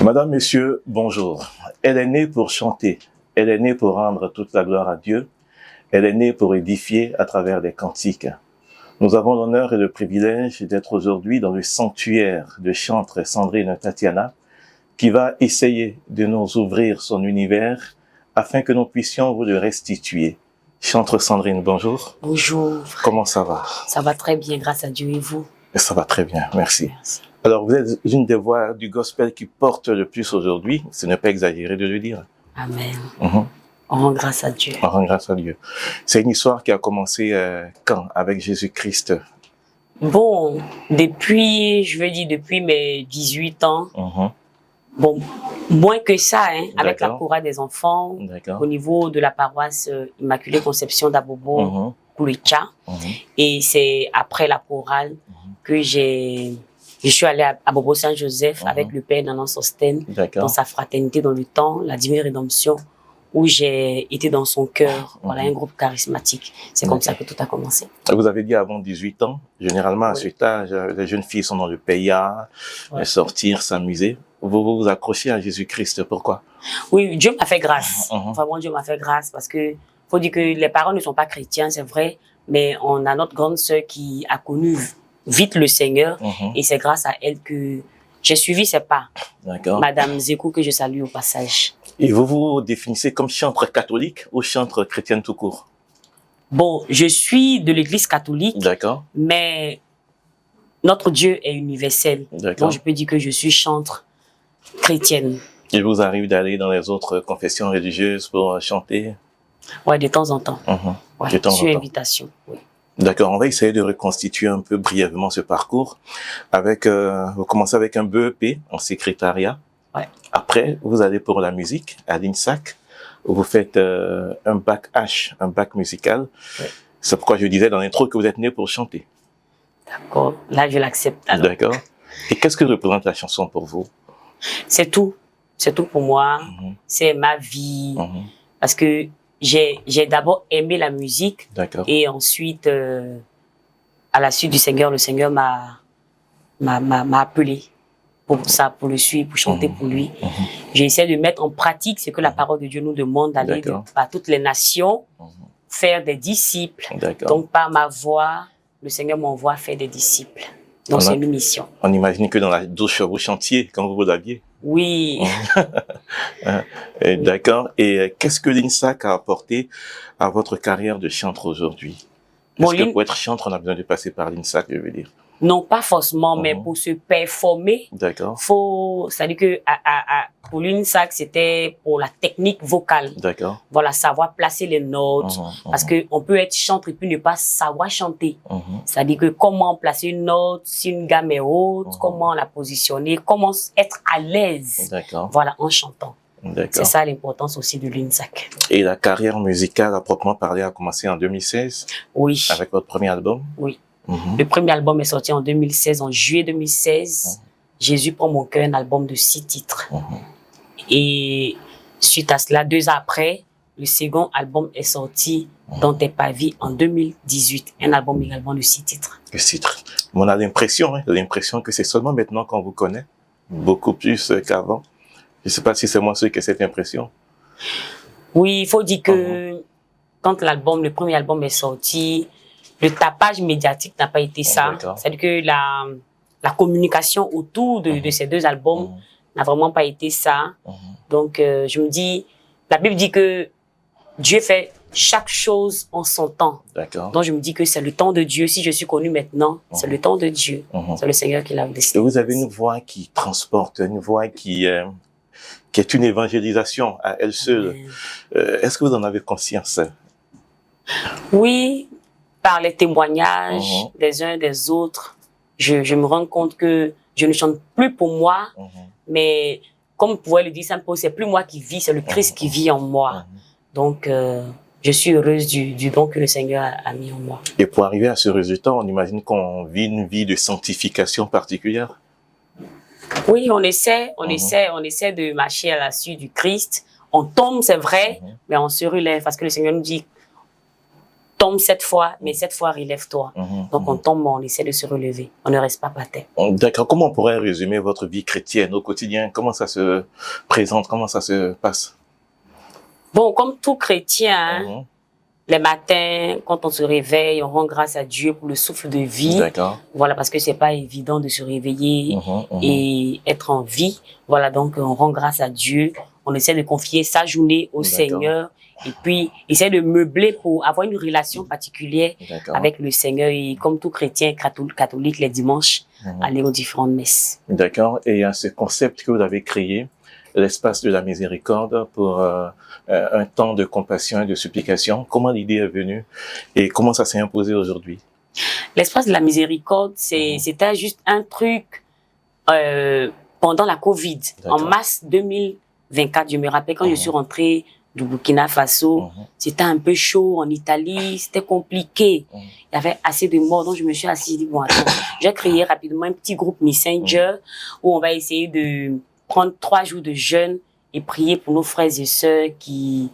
Madame, Messieurs, bonjour. Elle est née pour chanter. Elle est née pour rendre toute la gloire à Dieu. Elle est née pour édifier à travers des cantiques. Nous avons l'honneur et le privilège d'être aujourd'hui dans le sanctuaire de chantre Sandrine Tatiana, qui va essayer de nous ouvrir son univers afin que nous puissions vous le restituer. Chantre Sandrine, bonjour. Bonjour. Comment ça va? Ça va très bien, grâce à Dieu, et vous? Ça va très bien, merci. Merci. Alors, vous êtes une des voix du gospel qui porte le plus aujourd'hui, ce n'est pas exagéré de le dire. Amen. On rend grâce à Dieu. On rend grâce à Dieu. C'est une histoire qui a commencé quand, avec Jésus-Christ? Bon, depuis mes 18 ans, bon, moins que ça, avec la chorale des enfants, au niveau de la paroisse Immaculée Conception d'Abobo, Koulicha. Et c'est après la chorale que je suis allée à Bobo Saint-Joseph avec le père Nanan Sosten, dans sa fraternité dans le temps, la Divine Rédemption, où j'ai été dans son cœur, voilà, un groupe charismatique. C'est comme ça que tout a commencé. Vous avez dit avant 18 ans, généralement à cet âge, les jeunes filles sont dans le PIA, sortir, s'amuser. Vous vous accrochez à Jésus-Christ, pourquoi? Oui, Dieu m'a fait grâce. Vraiment, Dieu m'a fait grâce parce que faut dire que les parents ne sont pas chrétiens, c'est vrai, mais on a notre grande sœur qui a connu vite le Seigneur et c'est grâce à elle que j'ai suivi ses pas. Madame Zékou, que je salue au passage. Et vous vous définissez comme chantre catholique ou chantre chrétienne tout court? Bon, je suis de l'église catholique, mais notre Dieu est universel. Donc je peux dire que je suis chantre chrétienne. Il vous arrive d'aller dans les autres confessions religieuses pour chanter? Ouais, de temps en temps. Sur invitation, oui. D'accord, on va essayer de reconstituer un peu brièvement ce parcours. Vous commencez avec un BEP en secrétariat. Après, vous allez pour la musique à l'INSAC, où vous faites un bac H, un bac musical. C'est pourquoi je disais dans l'intro que vous êtes né pour chanter. D'accord, là je l'accepte. D'accord. Et qu'est-ce que représente la chanson pour vous? C'est tout pour moi. C'est ma vie. Parce que j'ai d'abord aimé la musique et ensuite, à la suite du Seigneur, le Seigneur m'a appelé pour ça, pour le suivre, pour chanter pour lui. J'ai essayé de mettre en pratique ce que la parole de Dieu nous demande, d'aller par toutes les nations, faire des disciples. Donc par ma voix, le Seigneur m'envoie faire des disciples. Donc c'est une mission. On imagine que dans la douche vous chantiez quand vous l'aviez. Oui. D'accord. Et qu'est-ce que l'INSAC a apporté à votre carrière de chantre aujourd'hui? Est-ce que pour être chantre, on a besoin de passer par l'INSAC, je veux dire? Non, pas forcément, mais pour se performer, c'est-à-dire que pour l'INSAC, c'était pour la technique vocale. Voilà, savoir placer les notes, parce que on peut être chantre et puis ne pas savoir chanter. C'est-à-dire que comment placer une note, si une gamme est haute, comment la positionner, comment être à l'aise, voilà, en chantant. C'est ça l'importance aussi de l'INSAC. Et la carrière musicale, à proprement parler, a commencé en 2016? Oui. Avec votre premier album? Oui. Le premier album est sorti en 2016, en juillet 2016. Jésus prend mon cœur, un album de 6 titres. Et suite à cela, 2 ans après, le second album est sorti, Dans tes pavis, en 2018. Un album également de 6 titres. 6 titres. On a l'impression que c'est seulement maintenant qu'on vous connaît, beaucoup plus qu'avant. Je ne sais pas si c'est moi seul qui ai cette impression. Oui, il faut dire que quand le premier album est sorti, le tapage médiatique n'a pas été ça. C'est-à-dire que la communication autour de ces 2 albums n'a vraiment pas été ça. Donc, je me dis, la Bible dit que Dieu fait chaque chose en son temps. Donc, je me dis que c'est le temps de Dieu. Si je suis connu maintenant, c'est le temps de Dieu. C'est le Seigneur qui l'a décidé. Et vous avez une voix qui transporte, une voix qui est une évangélisation à elle seule. Est-ce que vous en avez conscience? Oui. Par les témoignages des uns des autres, je me rends compte que je ne chante plus pour moi, mais comme vous pouvez le dire, c'est plus moi qui vis, c'est le Christ qui vit en moi. Donc, je suis heureuse du don que le Seigneur a mis en moi. Et pour arriver à ce résultat, on imagine qu'on vit une vie de sanctification particulière? Oui, on essaie de marcher à la suite du Christ. On tombe, c'est vrai, mais on se relève parce que le Seigneur nous dit, tombe cette fois, mais cette fois, relève-toi. Donc, on tombe, on essaie de se relever. On ne reste pas par terre. D'accord. Comment on pourrait résumer votre vie chrétienne au quotidien? Comment ça se présente? Comment ça se passe? Bon, comme tout chrétien, les matins, quand on se réveille, on rend grâce à Dieu pour le souffle de vie. D'accord. Voilà, parce que c'est pas évident de se réveiller et être en vie. Voilà, donc on rend grâce à Dieu. On essaie de confier sa journée au Seigneur et puis essaie de meubler pour avoir une relation particulière avec le Seigneur. Et comme tout chrétien catholique, les dimanches, aller aux différentes messes. D'accord. Et il y a ce concept que vous avez créé, l'espace de la miséricorde, pour un temps de compassion et de supplication. Comment l'idée est venue et comment ça s'est imposé aujourd'hui? L'espace de la miséricorde, c'était juste un truc pendant la Covid, en mars 2024. Je me rappelle quand je suis rentrée du Burkina Faso, c'était un peu chaud en Italie, c'était compliqué. Il y avait assez de morts, donc je me suis assise et dit, bon, attends, j'ai créé rapidement un petit groupe Messenger où on va essayer de prendre 3 jours de jeûne et prier pour nos frères et sœurs qui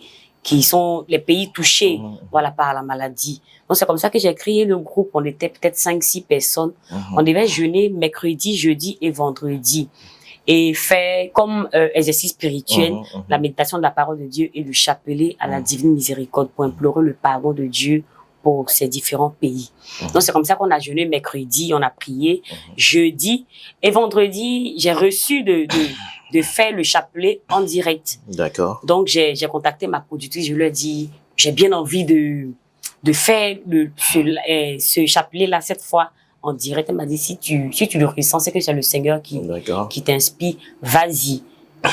sont les pays touchés voilà, par la maladie. Donc, c'est comme ça que j'ai créé le groupe. On était peut-être 5-6 personnes. On devait jeûner mercredi, jeudi et vendredi. Et faire comme exercice spirituel la méditation de la parole de Dieu et le chapelet à la divine miséricorde pour implorer le pardon de Dieu pour ces différents pays. Donc, c'est comme ça qu'on a jeûné mercredi, on a prié jeudi et vendredi, j'ai reçu de faire le chapelet en direct. D'accord. Donc, j'ai contacté ma productrice, je lui ai dit, j'ai bien envie de faire ce chapelet-là cette fois en direct. Elle m'a dit, si tu le ressens, c'est que c'est le Seigneur qui t'inspire, vas-y.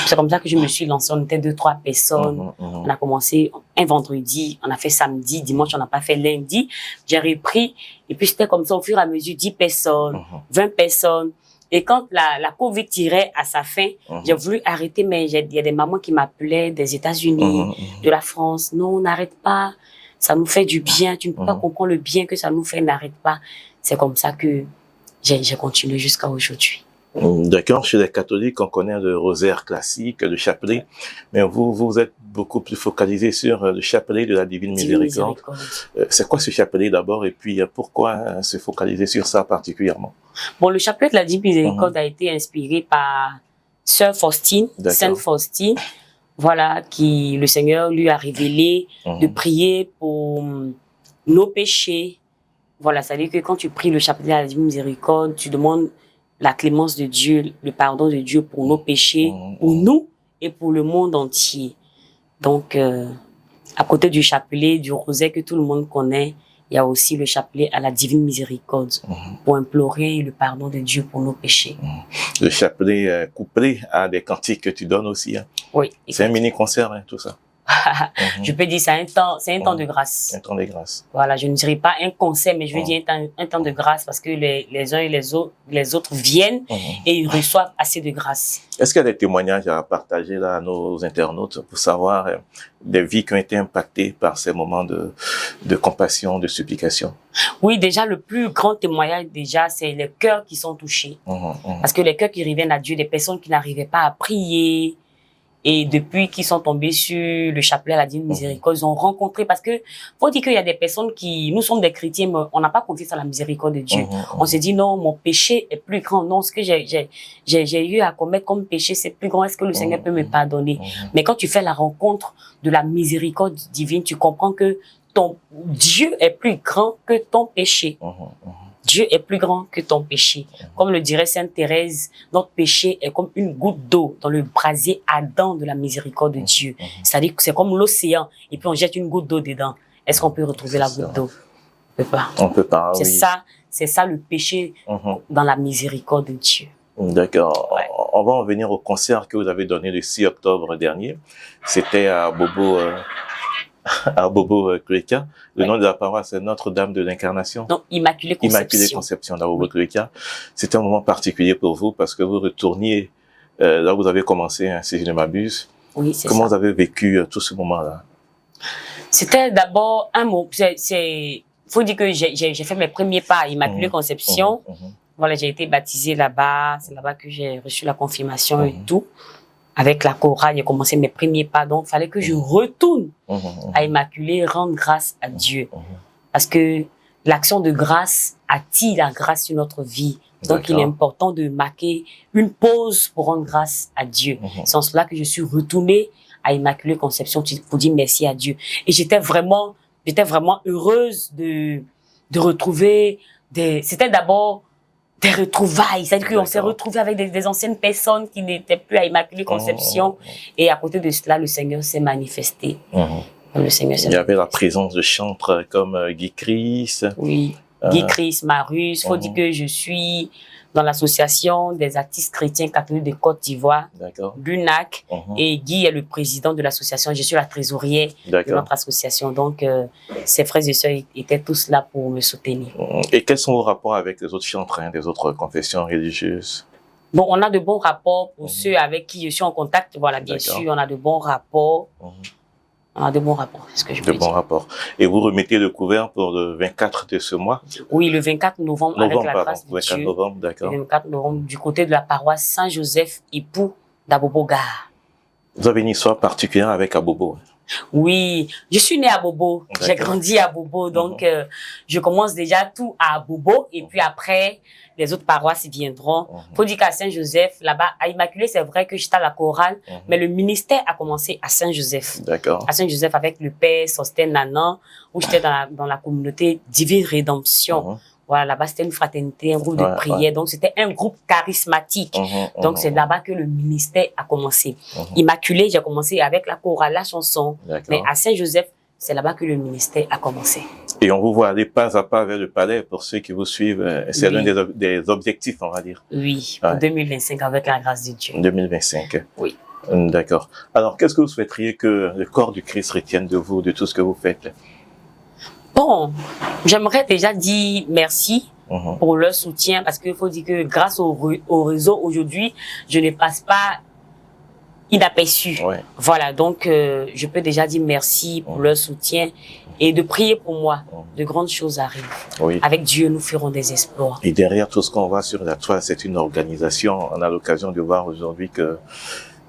C'est comme ça que je me suis lancée. On était 2-3 personnes. On a commencé un vendredi, on a fait samedi, dimanche, on n'a pas fait lundi. J'ai repris. Et puis, c'était comme ça au fur et à mesure, 10 personnes, 20 personnes. Et quand la Covid tirait à sa fin, j'ai voulu arrêter, mais il y a des mamans qui m'appelaient des États-Unis, de la France. Non, n'arrête pas. Ça nous fait du bien. Tu ne peux pas comprendre le bien que ça nous fait. N'arrête pas. C'est comme ça que j'ai continué jusqu'à aujourd'hui. D'accord, chez les catholiques, on connaît le rosaire classique, le chapelet, mais vous êtes beaucoup plus focalisé sur le chapelet de la Divine Miséricorde. C'est quoi ce chapelet d'abord et puis pourquoi se focaliser sur ça particulièrement? Bon, le chapelet de la Divine Miséricorde a été inspiré par Sœur Faustine, Sainte Faustine, voilà, qui le Seigneur lui a révélé de prier pour nos péchés. Voilà, ça veut dire que quand tu pries le chapelet de la Divine Miséricorde, tu demandes la clémence de Dieu, le pardon de Dieu pour nos péchés, pour nous et pour le monde entier. Donc, à côté du chapelet, du rosaire que tout le monde connaît, il y a aussi le chapelet à la Divine Miséricorde pour implorer le pardon de Dieu pour nos péchés. Le chapelet couplé à des cantiques que tu donnes aussi. Hein. Oui. C'est un mini-concert, hein, tout ça. Je peux dire, c'est un temps de grâce. Un temps de grâce. Voilà, je ne dirais pas un concert, mais je veux dire un temps de grâce parce que les uns et les autres viennent et ils reçoivent assez de grâce. Est-ce qu'il y a des témoignages à partager là à nos internautes pour savoir des vies qui ont été impactées par ces moments de compassion, de supplication? Oui, déjà, le plus grand témoignage, déjà, c'est les cœurs qui sont touchés. Parce que les cœurs qui reviennent à Dieu, des personnes qui n'arrivaient pas à prier, et depuis qu'ils sont tombés sur le chapelet à la Divine Miséricorde, ils ont rencontré, parce que faut dire qu'il y a des personnes qui, nous sommes des chrétiens, mais on n'a pas confiance à la miséricorde de Dieu. On se dit, non, mon péché est plus grand. Non, ce que j'ai eu à commettre comme péché, c'est plus grand. Est-ce que le Seigneur peut me pardonner? Mais quand tu fais la rencontre de la miséricorde divine, tu comprends que ton Dieu est plus grand que ton péché. Dieu est plus grand que ton péché. Comme le dirait Sainte Thérèse, notre péché est comme une goutte d'eau dans le brasier ardent de la miséricorde de Dieu. C'est-à-dire que c'est comme l'océan, et puis on jette une goutte d'eau dedans. Est-ce qu'on peut retrouver la goutte d'eau? On peut pas. On peut pas, oui. C'est ça le péché dans la miséricorde de Dieu. D'accord. Ouais. On va en venir au concert que vous avez donné le 6 octobre dernier. C'était à Bobo Kueka. Le nom de la paroisse, c'est Notre-Dame de l'Incarnation. Non, Immaculée Conception. Immaculée Conception à Bobo Kueka. C'était un moment particulier pour vous parce que vous retourniez là où vous avez commencé, hein, si je ne m'abuse. Oui, c'est ça. Comment vous avez vécu tout ce moment-là? C'était d'abord un mot. Faut dire que j'ai fait mes premiers pas à Immaculée Conception. Voilà, j'ai été baptisée là-bas. C'est là-bas que j'ai reçu la confirmation et tout. Avec la chorale, j'ai commencé mes premiers pas. Donc, il fallait que je retourne à Immaculée, rendre grâce à Dieu. Parce que l'action de grâce attire la grâce sur notre vie. Donc, il est important de marquer une pause pour rendre grâce à Dieu. C'est en cela que je suis retournée à Immaculée Conception pour dire merci à Dieu. Et j'étais vraiment heureuse de retrouver c'était d'abord des retrouvailles. C'est-à-dire qu'on s'est retrouvés avec des anciennes personnes qui n'étaient plus à Immaculée Conception. Et à côté de cela, le Seigneur s'est manifesté. Il y avait la présence de chantres comme Guy Chris. Oui, Guy Chris, Marius. Faut dire que je suis dans l'association des artistes chrétiens catholiques de Côte d'Ivoire, l'UNAC, et Guy est le président de l'association. Je suis la trésorière de notre association. Donc, ses frères et sœurs étaient tous là pour me soutenir. Et quels sont vos rapports avec les autres chantres des autres confessions religieuses? Bon, on a de bons rapports pour ceux avec qui je suis en contact. Voilà, bien sûr, on a de bons rapports. On a de bons rapports, c'est ce que je peux dire. De bons rapports. Et vous remettez le couvert pour le 24 de ce mois? Oui, le 24 novembre, avec la grâce de Dieu. 24 novembre, d'accord. Le 24 novembre, du côté de la paroisse Saint-Joseph, époux d'Abobo-Gare. Vous avez une histoire particulière avec Abobo? Oui, je suis née à Bobo, j'ai grandi à Bobo, donc je commence déjà tout à Bobo, et puis après, les autres paroisses viendront. Faut dire qu'à Saint-Joseph, là-bas, à Immaculée, c'est vrai que j'étais à la chorale, mais le ministère a commencé à Saint-Joseph. D'accord. À Saint-Joseph avec le père Sostène Nanan, où j'étais dans la communauté Divine Rédemption. Voilà, là-bas, c'était une fraternité, un groupe de prière. Donc, c'était un groupe charismatique. Donc, c'est là-bas que le ministère a commencé. Immaculée, j'ai commencé avec la chorale, la chanson. Mais à Saint-Joseph, c'est là-bas que le ministère a commencé. Et on vous voit aller pas à pas vers le palais pour ceux qui vous suivent. C'est l'un des objectifs, on va dire. Oui, pour 2025, avec la grâce de Dieu. 2025. Oui. D'accord. Alors, qu'est-ce que vous souhaiteriez que le corps du Christ retienne de vous, de tout ce que vous faites? Bon, j'aimerais déjà dire merci pour leur soutien, parce qu'il faut dire que grâce au réseau aujourd'hui, je ne passe pas inaperçu. Voilà, donc je peux déjà dire merci pour leur soutien et de prier pour moi. De grandes choses arrivent. Avec Dieu, nous ferons des exploits. Et derrière tout ce qu'on voit sur la toile, c'est une organisation. On a l'occasion de voir aujourd'hui que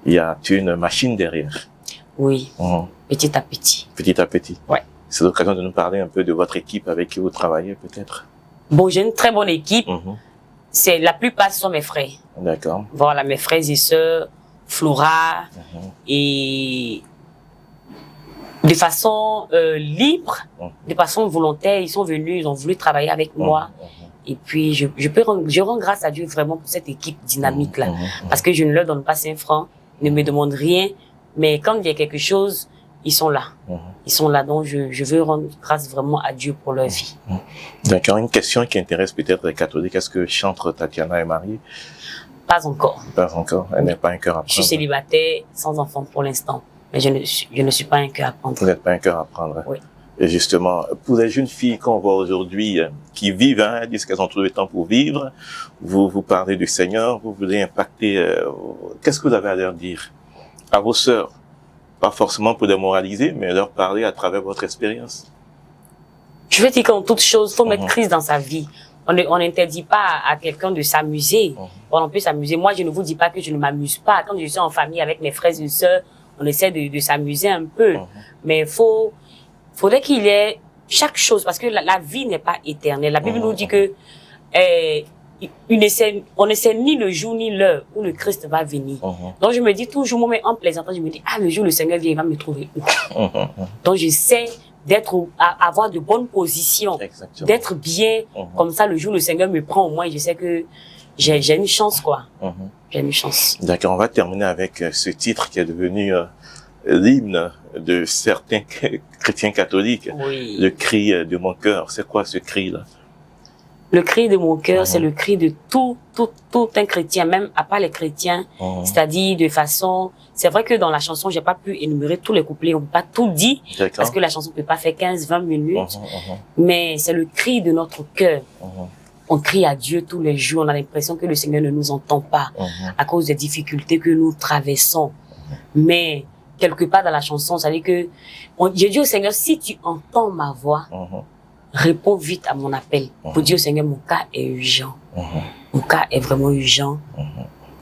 il y a une machine derrière. Oui, petit à petit. Petit à petit. Ouais. C'est l'occasion de nous parler un peu de votre équipe avec qui vous travaillez, peut-être. Bon, j'ai une très bonne équipe. C'est la plupart sont mes frères. D'accord. Voilà, mes frères et sœurs, Flora, et de façon libre, de façon volontaire, ils sont venus, ils ont voulu travailler avec moi. Et puis, je rends grâce à Dieu vraiment pour cette équipe dynamique là, parce que je ne leur donne pas 5 francs, ils ne me demandent rien, mais quand il y a quelque chose, ils sont là. Ils sont là, donc je veux rendre grâce vraiment à Dieu pour leur vie. D'accord. Une question qui intéresse peut-être les catholiques. Est-ce que chantre Tatiana est mariée? Pas encore. Pas encore. Elle n'est pas un cœur à prendre. Je suis célibataire, sans enfant pour l'instant. Mais je ne suis pas un cœur à prendre. Vous n'êtes pas un cœur à prendre. Oui. Et justement, pour les jeunes filles qu'on voit aujourd'hui, qui vivent, disent qu'elles ont trouvé le temps pour vivre, vous parlez du Seigneur, vous voulez impacter, qu'est-ce que vous avez à leur dire? À vos sœurs? Pas forcément pour les moraliser, mais leur parler à travers votre expérience. Je veux dire qu'en toute chose, il faut mettre Christ dans sa vie. On n'interdit pas à quelqu'un de s'amuser. On peut s'amuser. Moi, je ne vous dis pas que je ne m'amuse pas. Quand je suis en famille avec mes frères et sœurs, on essaie de s'amuser un peu. Mais faudrait qu'il y ait chaque chose, parce que la vie n'est pas éternelle. La Bible nous dit que on ne sait ni le jour ni l'heure où le Christ va venir. Donc je me dis toujours, moi, en plaisantant, je me dis, le jour où le Seigneur vient, il va me trouver où? Donc j'essaie avoir de bonnes positions, d'être bien, comme ça le jour où le Seigneur me prend au moins, je sais que j'ai une chance, quoi. J'ai une chance. D'accord, on va terminer avec ce titre qui est devenu l'hymne de certains chrétiens catholiques. Le cri de mon cœur. C'est quoi ce cri-là? Le cri de mon cœur, c'est le cri de tout un chrétien, même à part les chrétiens. C'est-à-dire de façon... C'est vrai que dans la chanson, j'ai pas pu énumérer tous les couplets, on peut pas tout dire, parce que la chanson peut pas faire 15-20 minutes. Mais c'est le cri de notre cœur. On crie à Dieu tous les jours, on a l'impression que le Seigneur ne nous entend pas, à cause des difficultés que nous traversons. Mais quelque part dans la chanson, ça veut dire que... J'ai dit au Seigneur, si tu entends ma voix, réponds vite à mon appel. Pour dire au Seigneur, mon cas est urgent. Mon cas est vraiment urgent.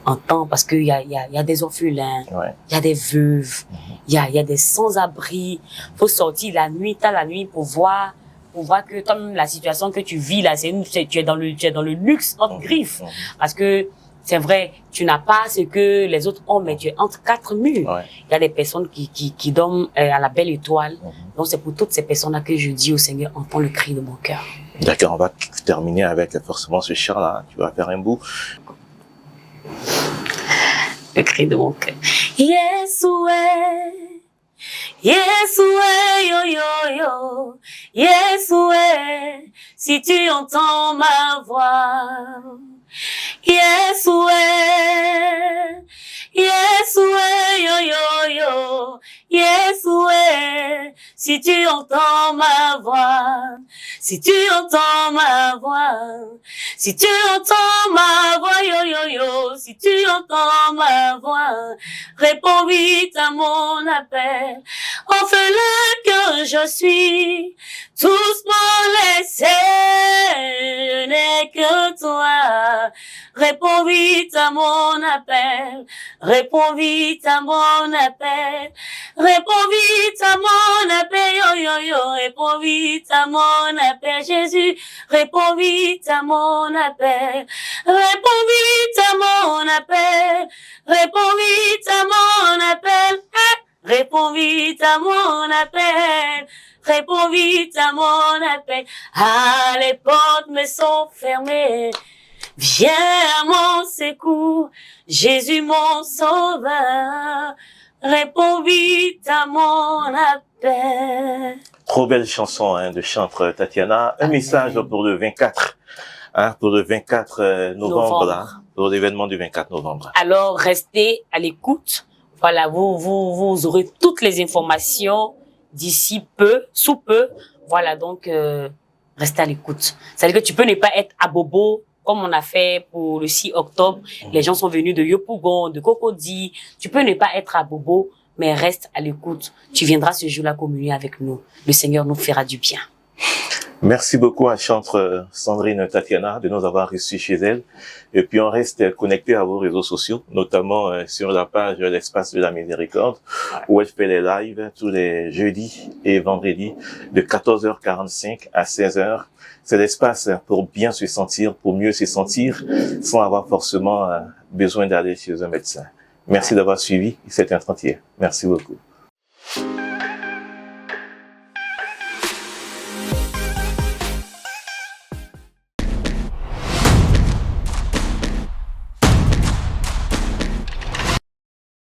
Entends, parce qu'il y a des orphelins, il y a des veuves, il y a des sans-abri. Faut sortir la nuit, t'as la nuit pour voir pour voir que comme la situation que tu vis là, tu es dans le luxe entre griffes. Parce que c'est vrai, tu n'as pas ce que les autres ont, mais tu es entre quatre murs. Ouais. Il y a des personnes qui dorment à la belle étoile. Donc c'est pour toutes ces personnes-là que je dis au Seigneur, entends le cri de mon cœur. D'accord, on va terminer avec forcément ce chant-là. Tu vas faire un bout. Le cri de mon cœur. Yesoué, Yesoué, yo yo yo, Yesoué, si tu entends ma voix. Yesoué, Yesoué, yo yo yo, Yesoué, si tu entends ma voix, si tu entends ma voix, si tu entends ma voix, yo yo yo, si tu entends ma voix, réponds vite à mon appel, orphelin que je suis, tous m'ont laissé, je n'ai que toi. Réponds vite à mon appel, réponds vite à mon appel, réponds vite à mon appel, yo yo yo, réponds vite à mon appel, Jésus, réponds vite à mon appel, réponds vite à mon appel, réponds vite à mon appel, réponds vite à mon appel. Réponds vite à mon appel. Ah, les portes me sont fermées. Viens à mon secours, Jésus mon sauveur. Réponds vite à mon appel. Trop belle chanson de chantre Tatiana. Un message pour le 24. Pour le 24 novembre. Là, pour l'événement du 24 novembre. Alors, restez à l'écoute. Voilà, vous aurez toutes les informations d'ici peu, sous peu. Voilà, donc, restez à l'écoute. C'est-à-dire que tu peux ne pas être à bobo, comme on a fait pour le 6 octobre. Les gens sont venus de Yopougon, de Cocody. Tu peux ne pas être à bobo, mais reste à l'écoute. Tu viendras ce jour-là communier avec nous. Le Seigneur nous fera du bien. Merci beaucoup à chantre Sandrine Tatiana de nous avoir reçus chez elle. Et puis on reste connecté à vos réseaux sociaux, notamment sur la page L'Espace de la Miséricorde, où elle fait les lives tous les jeudis et vendredis de 14h45 à 16h. C'est l'espace pour bien se sentir, pour mieux se sentir, sans avoir forcément besoin d'aller chez un médecin. Merci d'avoir suivi cet entretien. Merci beaucoup.